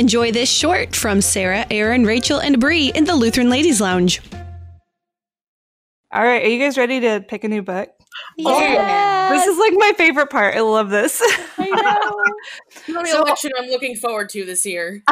Enjoy this short from Sarah, Aaron, Rachel, and Bree in the Lutheran Ladies Lounge. All right, are you guys ready to pick a new book? Yes. This is like my favorite part. I love this. I know. The only election I'm looking forward to this year.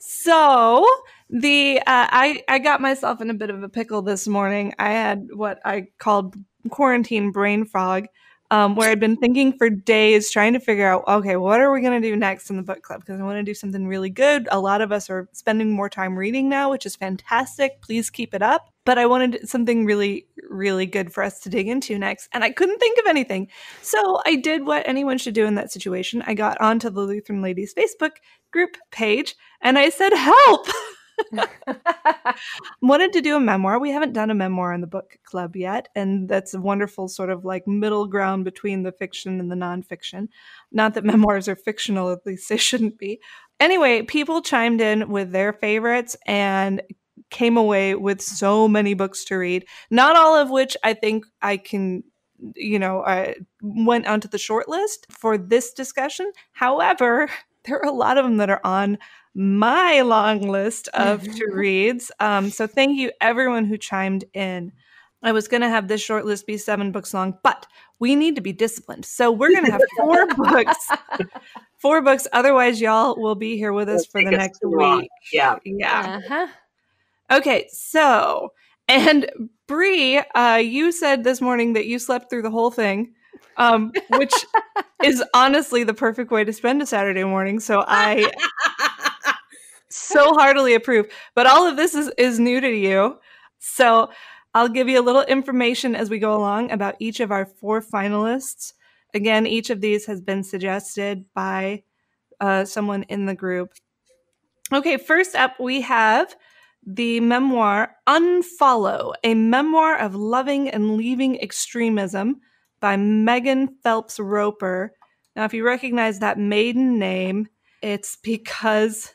So I got myself in a bit of a pickle this morning. I had what I called quarantine brain fog, where I'd been thinking for days, trying to figure out, okay, what are we going to do next in the book club? Because I want to do something really good. A lot of us are spending more time reading now, which is fantastic. Please keep it up. But I wanted something really, really good for us to dig into next. And I couldn't think of anything. So I did what anyone should do in that situation. I got onto the Lutheran Ladies Facebook group page and I said, help! Wanted to do a memoir. We haven't done a memoir in the book club yet, and that's a wonderful sort of like middle ground between the fiction and the nonfiction. Not that memoirs are fictional, at least they shouldn't be. Anyway, people chimed in with their favorites and came away with so many books to read, not all of which I think I can, I went onto the short list for this discussion. However, there are a lot of them that are on my long list of to-reads. So thank you, everyone who chimed in. I was going to have this short list be 7 books long, but we need to be disciplined. So we're going to have 4 books. 4 books. Otherwise, y'all will be here with us for the next week. Yeah. Yeah. Okay, so, and Bree, you said this morning that you slept through the whole thing, which is honestly the perfect way to spend a Saturday morning. So I so heartily approve. But all of this is new to you. So I'll give you a little information as we go along about each of our 4 finalists. Again, each of these has been suggested by someone in the group. Okay, first up we have the memoir Unfollow, a memoir of loving and leaving extremism by Megan Phelps Roper. Now, if you recognize that maiden name, it's because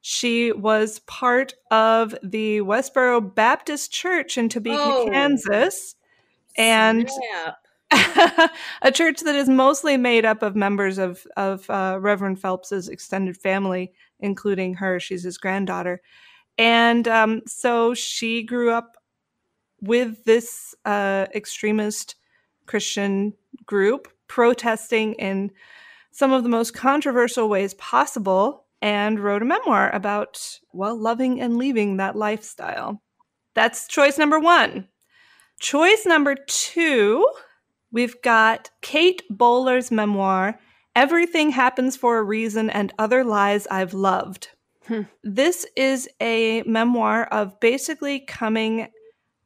she was part of the Westboro Baptist Church in Topeka, Kansas, and a church that is mostly made up of members of Reverend Phelps's extended family, including her. She's his granddaughter. And so she grew up with this extremist Christian group protesting in some of the most controversial ways possible and wrote a memoir about, well, loving and leaving that lifestyle. That's choice number 1. Choice number 2, we've got Kate Bowler's memoir, Everything Happens for a Reason and Other Lies I've Loved. This is a memoir of basically coming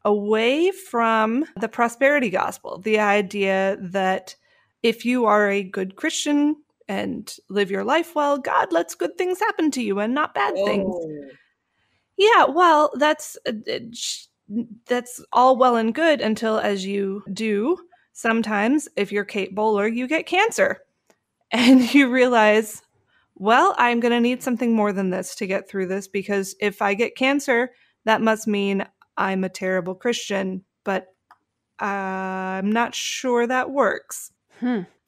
away from the prosperity gospel, the idea that if you are a good Christian and live your life well, God lets good things happen to you and not bad things. Yeah, well, that's all well and good until, as you do, sometimes if you're Kate Bowler, you get cancer. And you realize, well, I'm going to need something more than this to get through this, because if I get cancer, that must mean I'm a terrible Christian, but I'm not sure that works.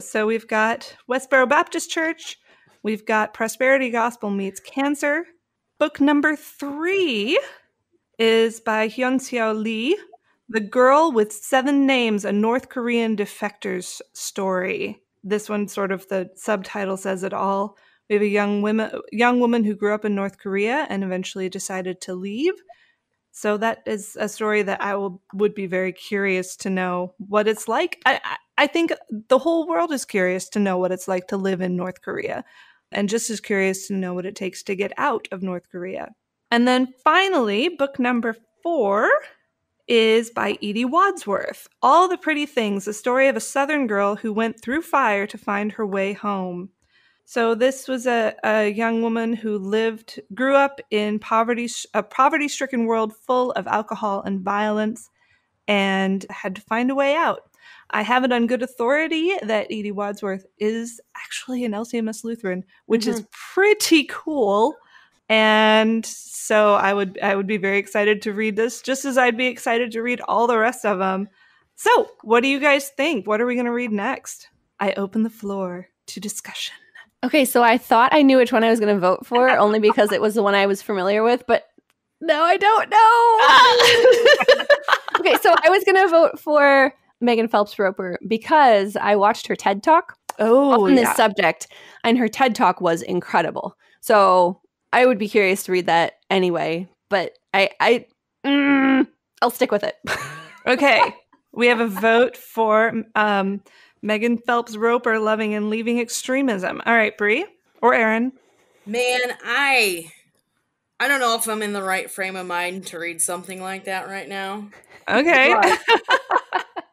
So we've got Westboro Baptist Church. We've got Prosperity Gospel Meets Cancer. Book number 3 is by Hyun-Seo Lee, The Girl with 7 Names, a North Korean defector's story. This one, sort of the subtitle says it all. We have a young woman who grew up in North Korea and eventually decided to leave. So that is a story that I would be very curious to know what it's like. I think the whole world is curious to know what it's like to live in North Korea, and just as curious to know what it takes to get out of North Korea. And then finally, book number 4 is by Edie Wadsworth, All the Pretty Things, the story of a Southern girl who went through fire to find her way home. So this was a young woman who grew up in a poverty-stricken world full of alcohol and violence, and had to find a way out. I have it on good authority that Edie Wadsworth is actually an LCMS Lutheran, which is pretty cool. And so I would be very excited to read this, just as I'd be excited to read all the rest of them. So what do you guys think? What are we going to read next? I open the floor to discussion. Okay, so I thought I knew which one I was going to vote for, only because it was the one I was familiar with, but now I don't know. Okay, so I was going to vote for Megan Phelps Roper because I watched her TED Talk on this subject, and her TED Talk was incredible. So I would be curious to read that anyway, but I'll stick with it. Okay, we have a vote for Megan Phelps Roper, Loving and Leaving Extremism. All right, Bree or Aaron? Man, I don't know if I'm in the right frame of mind to read something like that right now. Okay.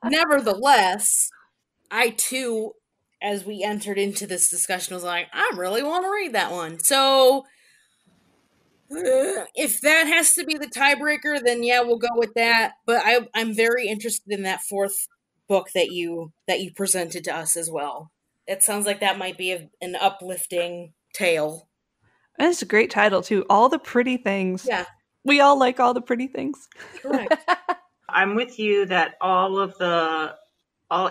Nevertheless, I too, as we entered into this discussion, was like, I really want to read that one. So if that has to be the tiebreaker, then yeah, we'll go with that. But I'm very interested in that fourth book that you presented to us as well. It sounds like that might be an uplifting tale. That's a great title too. All the Pretty Things. Yeah. We all like all the pretty things. Correct. I'm with you that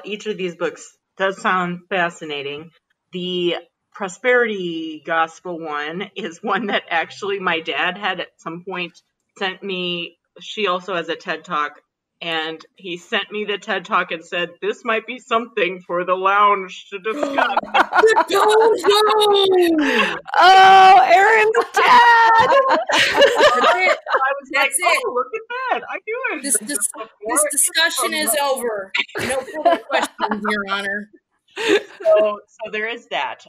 each of these books does sound fascinating. The prosperity gospel one is one that actually my dad had at some point sent me. She also has a TED Talk, and he sent me the TED Talk and said, this might be something for the lounge to discuss. Oh, Aaron's dad! I was like, oh, look at that. I knew it. This discussion is over. No further questions, Your Honor. So there is that.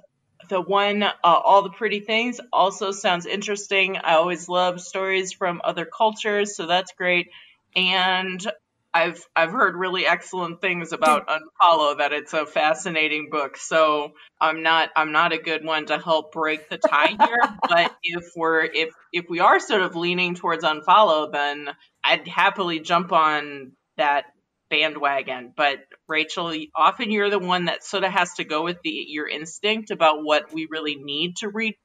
The one, All the Pretty Things, also sounds interesting. I always love stories from other cultures, so that's great. And I've heard really excellent things about Unfollow, that it's a fascinating book. So I'm not a good one to help break the tie here. But if we are sort of leaning towards Unfollow, then I'd happily jump on that bandwagon. But Rachel, often you're the one that sort of has to go with your instinct about what we really need to read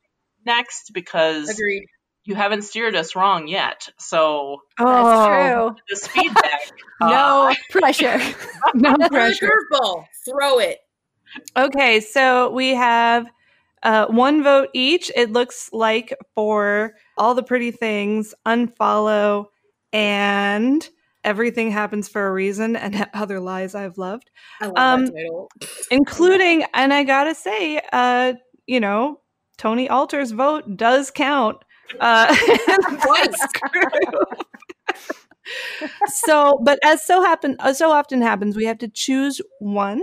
next, because Agreed. You haven't steered us wrong yet. So That's true. this feedback. No pressure. No Throw a pressure. curveball. Throw it. Okay, so we have one vote each. It looks like for All the Pretty Things, Unfollow, and Everything Happens for a Reason, and Other Lies I've Loved. I love that title. Including, and I gotta say, Tony Alter's vote does count. So, but as so often happens, we have to choose one,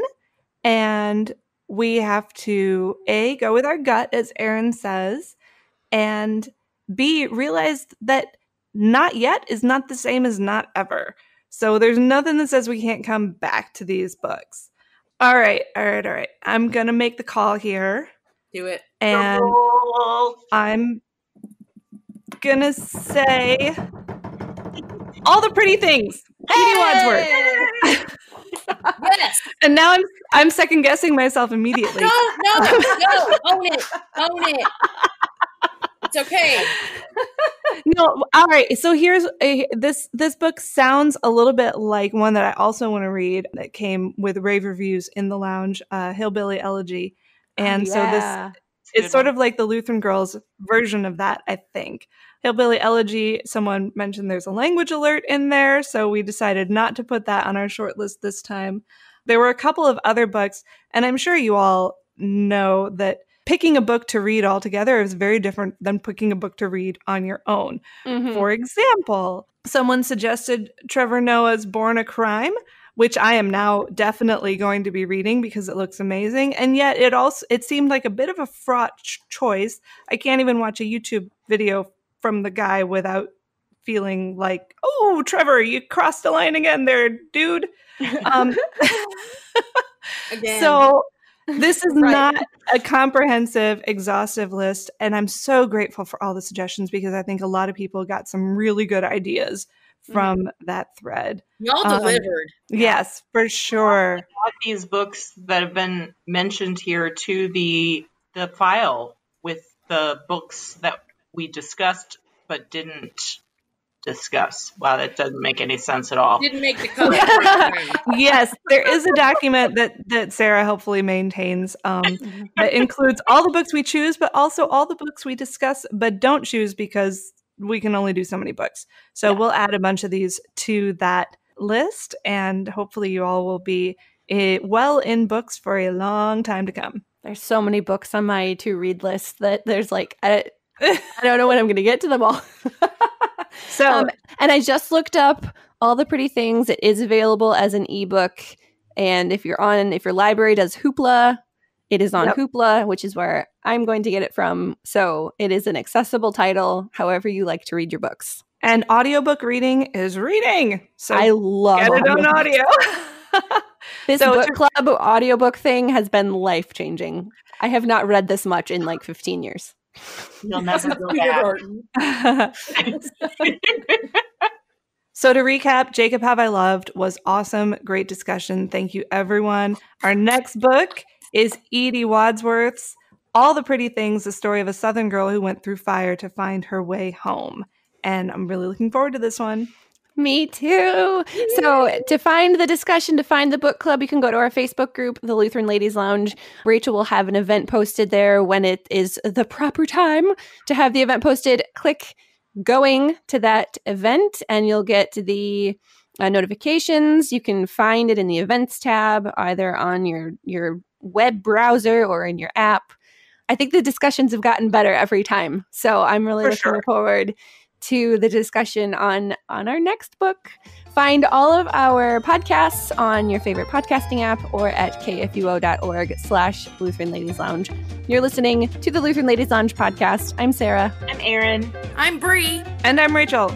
and we have to A, go with our gut, as Aaron says, and B, realize that not yet is not the same as not ever. So there's nothing that says we can't come back to these books. All right. I'm going to make the call here. Do it. And I'm going to say All the Pretty Things. Edie Wadsworth. Yes. And now I'm second guessing myself immediately. No. Own it. It's okay. No, all right. So here's this book sounds a little bit like one that I also want to read that came with rave reviews in the lounge, Hillbilly Elegy. And so this it's sort of like the Lutheran Girls version of that, I think. Hillbilly Elegy, someone mentioned there's a language alert in there, so we decided not to put that on our short list this time. There were a couple of other books, and I'm sure you all know that picking a book to read altogether is very different than picking a book to read on your own. Mm-hmm. For example, someone suggested Trevor Noah's Born a Crime, which I am now definitely going to be reading because it looks amazing. And yet it seemed like a bit of a fraught choice. I can't even watch a YouTube video from the guy without feeling like, oh, Trevor, you crossed the line again there, dude. Again. So this is not a comprehensive, exhaustive list. And I'm so grateful for all the suggestions because I think a lot of people got some really good ideas from that thread. Y'all delivered. Yes, for sure. Add these books that have been mentioned here to the file with the books that we discussed but didn't discuss. Wow, that doesn't make any sense at all. Didn't make the cut. Yes, there is a document that Sarah hopefully maintains that includes all the books we choose, but also all the books we discuss but don't choose because we can only do so many books. So we'll add a bunch of these to that list, and hopefully you all will be well in books for a long time to come. There's so many books on my to-read list that there's like, I don't know when I'm going to get to them all. So, and I just looked up All the Pretty Things. It is available as an ebook. And if your library does Hoopla, it is on Hoopla, which is where I'm going to get it from. So it is an accessible title, however you like to read your books. And audiobook reading is reading. So I love get it on audio. This book club audiobook thing has been life-changing. I have not read this much in like 15 years. You'll never go back. So to recap, Jacob Have I Loved was awesome. Great discussion. Thank you, everyone. Our next book is Edie Wadsworth's All the Pretty Things, the story of a Southern girl who went through fire to find her way home. And I'm really looking forward to this one. Me too. So to find the discussion, to find the book club, you can go to our Facebook group, the Lutheran Ladies Lounge. Rachel will have an event posted there when it is the proper time to have the event posted. Click going to that event and you'll get the notifications. You can find it in the events tab, either on your web browser or in your app. I think the discussions have gotten better every time. So I'm really looking forward to the discussion on our next book. Find all of our podcasts on your favorite podcasting app or at kfuo.org/Lutheran Ladies Lounge. You're listening to the Lutheran Ladies Lounge podcast. I'm Sarah. I'm Erin. I'm Bree. And I'm Rachel.